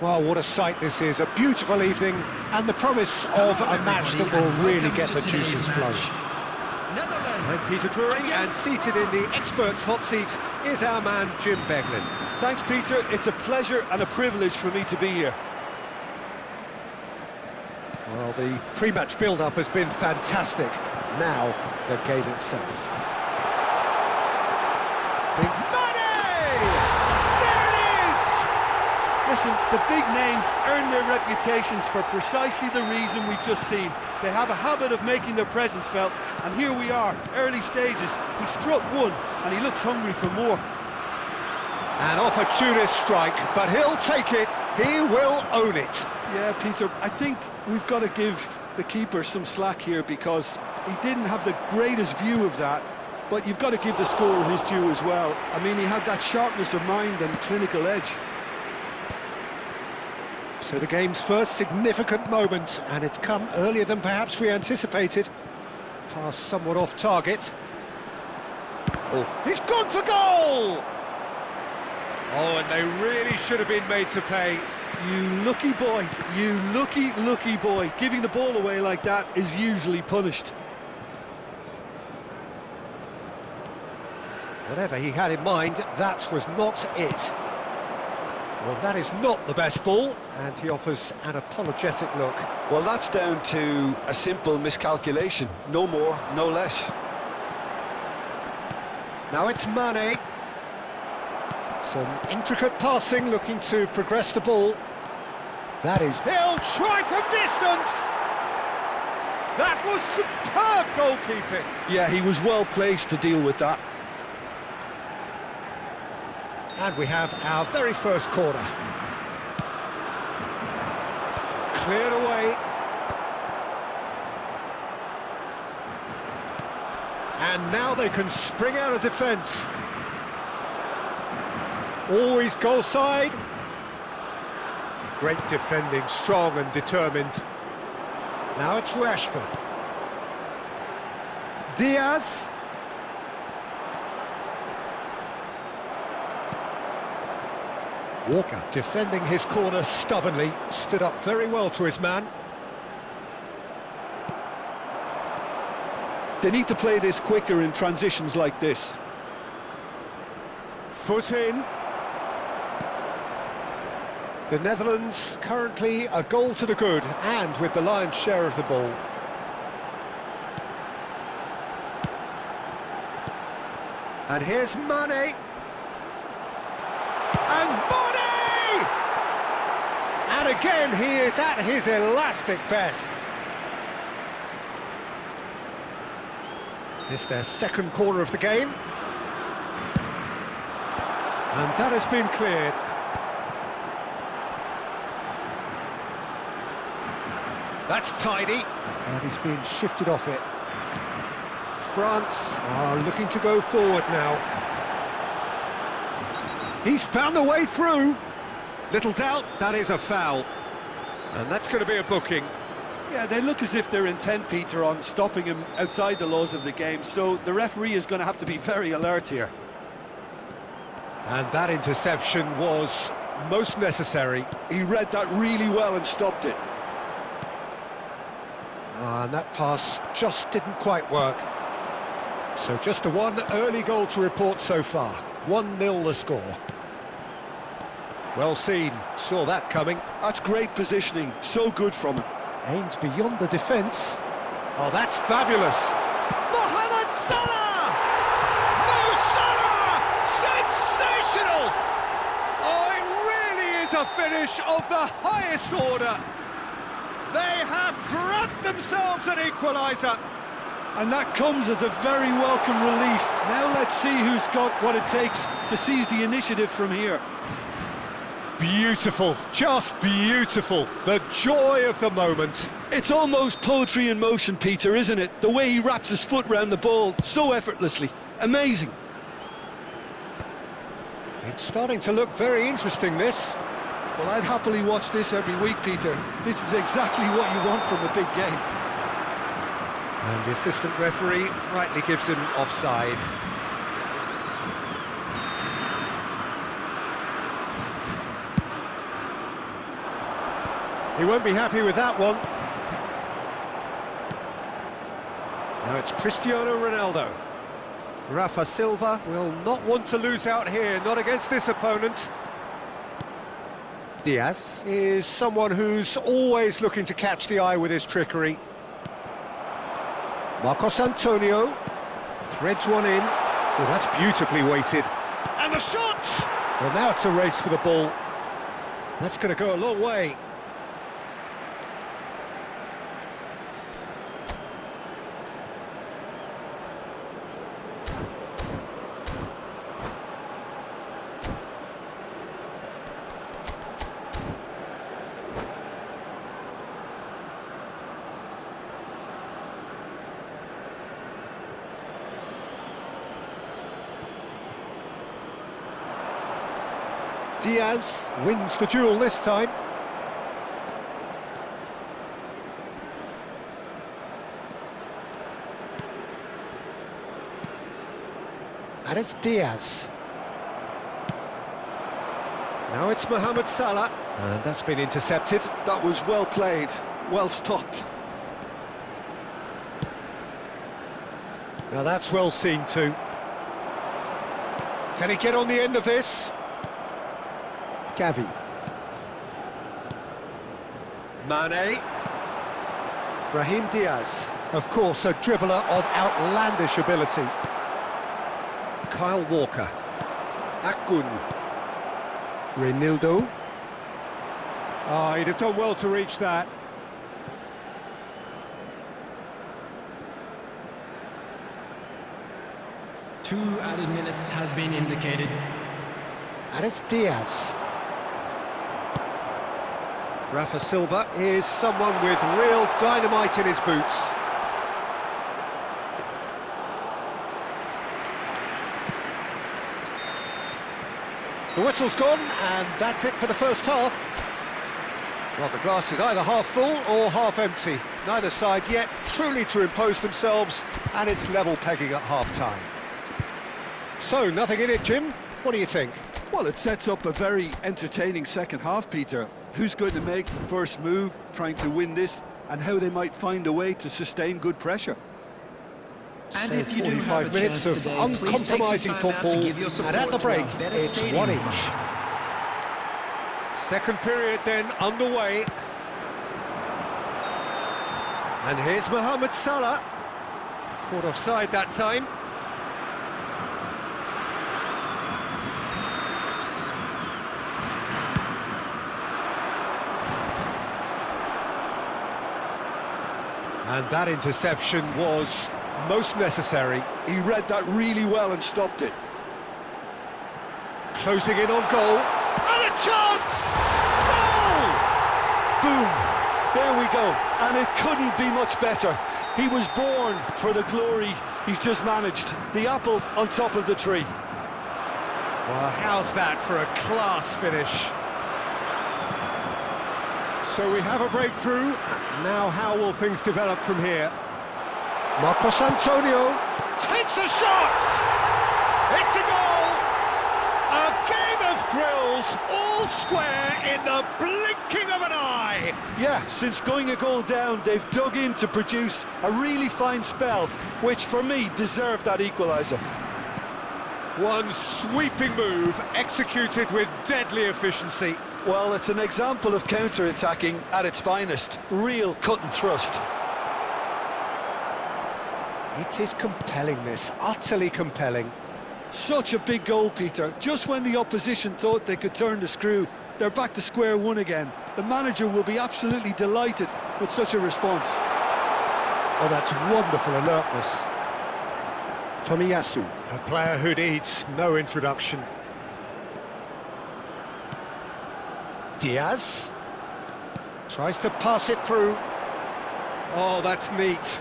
Well, what a sight this is, a beautiful evening and the promise of a match that will really get the juices flowing. I'm Peter Drury, and seated in the experts' hot seat is our man Jim Beglin. Thanks, Peter. It's a pleasure and a privilege for me to be here. Well, the pre-match build-up has been fantastic. Now, the game itself. Listen, the big names earn their reputations for precisely the reason we've just seen. They have a habit of making their presence felt, and here we are, early stages. He struck one, and he looks hungry for more. An opportunist strike, but he'll take it. He will own it. Yeah, Peter, I think we've got to give the keeper some slack here because he didn't have the greatest view of that, but you've got to give the scorer his due as well. I mean, he had that sharpness of mind and clinical edge. So the game's first significant moment, and it's come earlier than perhaps we anticipated. Pass somewhat off target. Oh, he's gone for goal! Oh, and they really should have been made to pay. You lucky boy, you lucky boy. Giving the ball away like that is usually punished. Whatever he had in mind, that was not it. Well, that is not the best ball, and he offers an apologetic look. Well, that's down to a simple miscalculation. No more, no less. Now it's Mane. Some intricate passing, looking to progress the ball. That is... He'll try from distance! That was superb goalkeeping! Yeah, he was well placed to deal with that. And we have our very first corner. Cleared away. And now they can spring out of defence. Always goal side. Great defending, strong and determined. Now it's Rashford. Diaz. Walker defending his corner stubbornly, stood up very well to his man. They need to play this quicker in transitions like this. Foot in. The Netherlands currently a goal to the good, and with the lion's share of the ball. And here's Mane. And Body! And again, he is at his elastic best. This their second corner of the game. And that has been cleared. That's tidy. And he's being shifted off it. France are looking to go forward now. He's found a way through. Little doubt, that is a foul. And that's going to be a booking. Yeah, they look as if they're intent, Peter, on stopping him outside the laws of the game, so the referee is going to have to be very alert here. And that interception was most necessary. He read that really well and stopped it. And that pass just didn't quite work. So just a one early goal to report so far. 1-0 the score. Well seen, saw that coming. That's great positioning, so good from him. Aimed beyond the defence. Oh, that's fabulous. Mohamed Salah! Mo Salah! Sensational! Oh, it really is a finish of the highest order. They have grabbed themselves an equaliser. And that comes as a very welcome relief. Now let's see who's got what it takes to seize the initiative from here. Beautiful, just beautiful. The joy of the moment. It's almost poetry in motion, Peter, isn't it? The way he wraps his foot round the ball so effortlessly. Amazing. It's starting to look very interesting, this. Well, I'd happily watch this every week, Peter. This is exactly what you want from a big game. And the assistant referee rightly gives him offside. He won't be happy with that one. Now it's Cristiano Ronaldo. Rafa Silva will not want to lose out here, not against this opponent. Diaz is someone who's always looking to catch the eye with his trickery. Marcos Antonio threads one in. Oh, that's beautifully weighted. And the shot! Well, now it's a race for the ball. That's going to go a long way. Diaz wins the duel this time. And it's Diaz. Now it's Mohamed Salah. And that's been intercepted. That was well played, well stopped. Now that's well seen too. Can he get on the end of this? Gavi. Mane. Brahim Diaz. Of course, a dribbler of outlandish ability. Kyle Walker. Akun. Reinildo. Oh, he'd have done well to reach that. Two added minutes has been indicated. And it's Diaz. Rafa Silva is someone with real dynamite in his boots. The whistle's gone, and that's it for the first half. Well, the glass is either half full or half empty. Neither side yet truly to impose themselves, and it's level pegging at half-time. So, nothing in it, Jim. What do you think? Well, it sets up a very entertaining second half, Peter. Who's going to make the first move, trying to win this, and how they might find a way to sustain good pressure. And So if you do have 45 a minutes chance of today, uncompromising please take some time out to football, give your and at the support to our break, better it's stadium. 1 each. Second period then underway. And here's Mohamed Salah. Caught offside that time. And that interception was most necessary. He read that really well and stopped it. Closing in on goal. And a chance! Goal! Boom! There we go, and it couldn't be much better. He was born for the glory he's just managed. The apple on top of the tree. Well, how's that for a class finish? So we have a breakthrough. Now how will things develop from here? Marcos Antonio takes a shot! It's a goal! A game of thrills, all square in the blinking of an eye! Yeah, since going a goal down, they've dug in to produce a really fine spell, which for me deserved that equaliser. One sweeping move, executed with deadly efficiency. Well, it's an example of counter-attacking at its finest. Real cut and thrust. It is compelling, this, utterly compelling. Such a big goal, Peter. Just when the opposition thought they could turn the screw, they're back to square one again. The manager will be absolutely delighted with such a response. Oh, that's wonderful alertness. Tomiyasu, a player who needs no introduction. Diaz tries to pass it through. Oh, that's neat.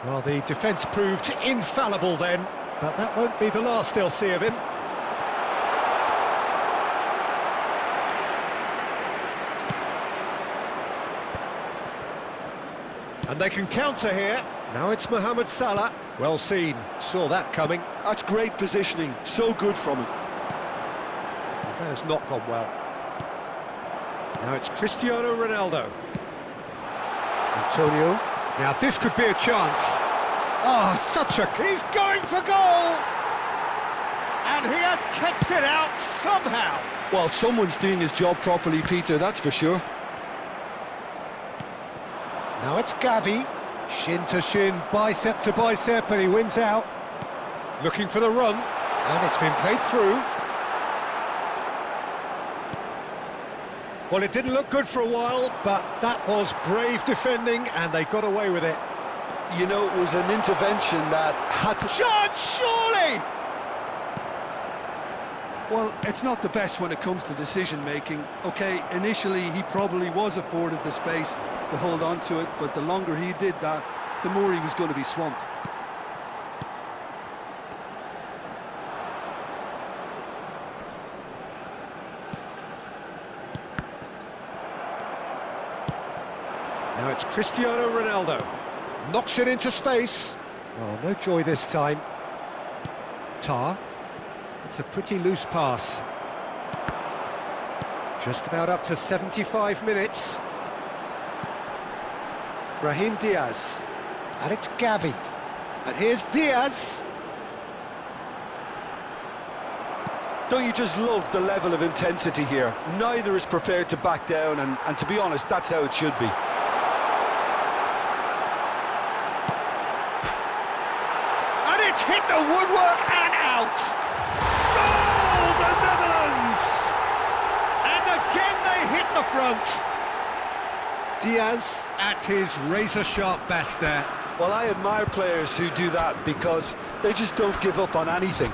Well, the defence proved infallible then, but that won't be the last they'll see of him. And they can counter here. Now it's Mohamed Salah. Well seen, saw that coming. That's great positioning, so good from him. That has not gone well. Now it's Cristiano Ronaldo. Antonio. Now this could be a chance. Oh, he's going for goal! And he has kept it out somehow. Well, someone's doing his job properly, Peter, that's for sure. Now it's Gavi. Shin to shin, bicep to bicep, and he wins out. Looking for the run, and it's been played through. Well, it didn't look good for a while, but that was brave defending, and they got away with it. You know, it was an intervention that had to... Shot, surely! Well, it's not the best when it comes to decision-making. OK, initially he probably was afforded the space to hold on to it, but the longer he did that, the more he was going to be swamped. Now it's Cristiano Ronaldo. Knocks it into space. Oh, no joy this time. Tar. It's a pretty loose pass. Just about up to 75 minutes. Brahim Diaz. And it's Gavi. And here's Diaz. Don't you just love the level of intensity here? Neither is prepared to back down, and to be honest, that's how it should be. And it's hit the woodwork and out! Goal, the Netherlands! And again they hit the front. Diaz at his razor-sharp best there. Well, I admire players who do that because they just don't give up on anything.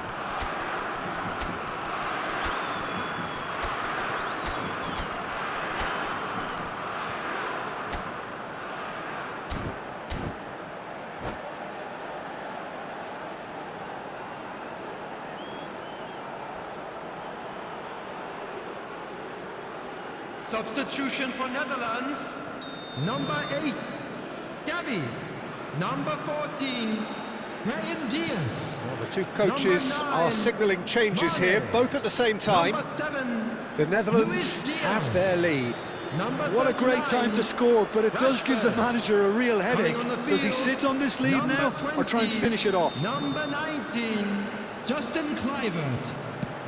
Substitution for Netherlands. Number 8, Gavi. Number 14, Brahim Diaz. Well, the two coaches are signalling changes here, both at the same time. Number 7, The Netherlands have their lead. What a great time to score, but it does give the manager a real headache. Does he sit on this lead now, or try and finish it off? Number 19, Justin Kluivert.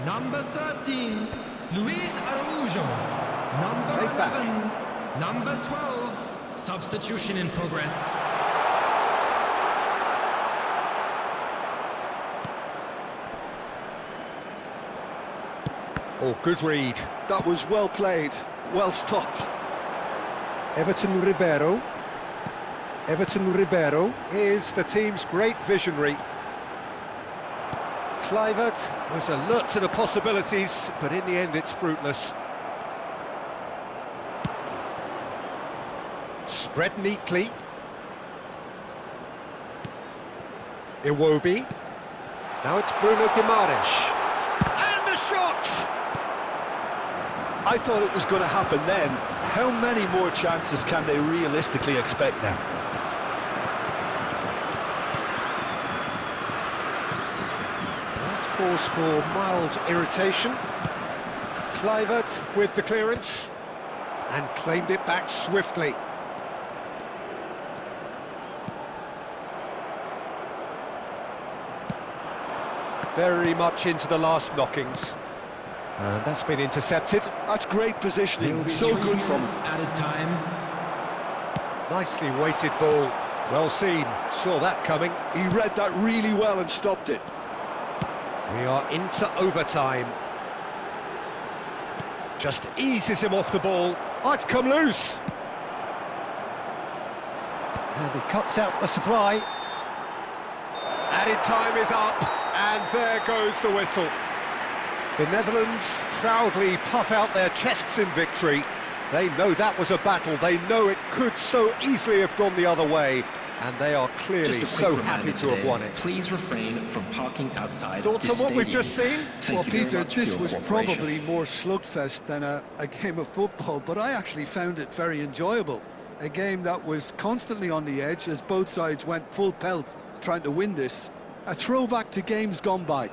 Number 13, Luis Araujo. Number Take 11, back. number 12, substitution in progress. Oh, good read. That was well played, well stopped. Everton Ribeiro. Everton Ribeiro is the team's great visionary. Kluivert was alert to the possibilities, but in the end it's fruitless. Spread neatly. Iwobi. Now it's Bruno Guimaraes. And the shot! I thought it was going to happen then. How many more chances can they realistically expect now? That's cause for mild irritation. Kluivert with the clearance and claimed it back swiftly. Very much into the last knockings. And that's been intercepted. That's great positioning, so 3 good from minutes him. added time. Nicely weighted ball. Well seen. Saw that coming. He read that really well and stopped it. We are into overtime. Just eases him off the ball. Oh, it's come loose. And he cuts out the supply. Added time is up, and there goes the whistle. The Netherlands proudly puff out their chests in victory. They know that was a battle. They know it could so easily have gone the other way. And they are clearly Just a quick so reminder happy to have today, won it. Please refrain from parking outside. Thoughts this on what we've stadium. just seen? Thank Well, you very Peter, much this for your was cooperation. probably more slugfest than a game of football, but I actually found it very enjoyable. A game that was constantly on the edge as both sides went full pelt trying to win this. A throwback to games gone by.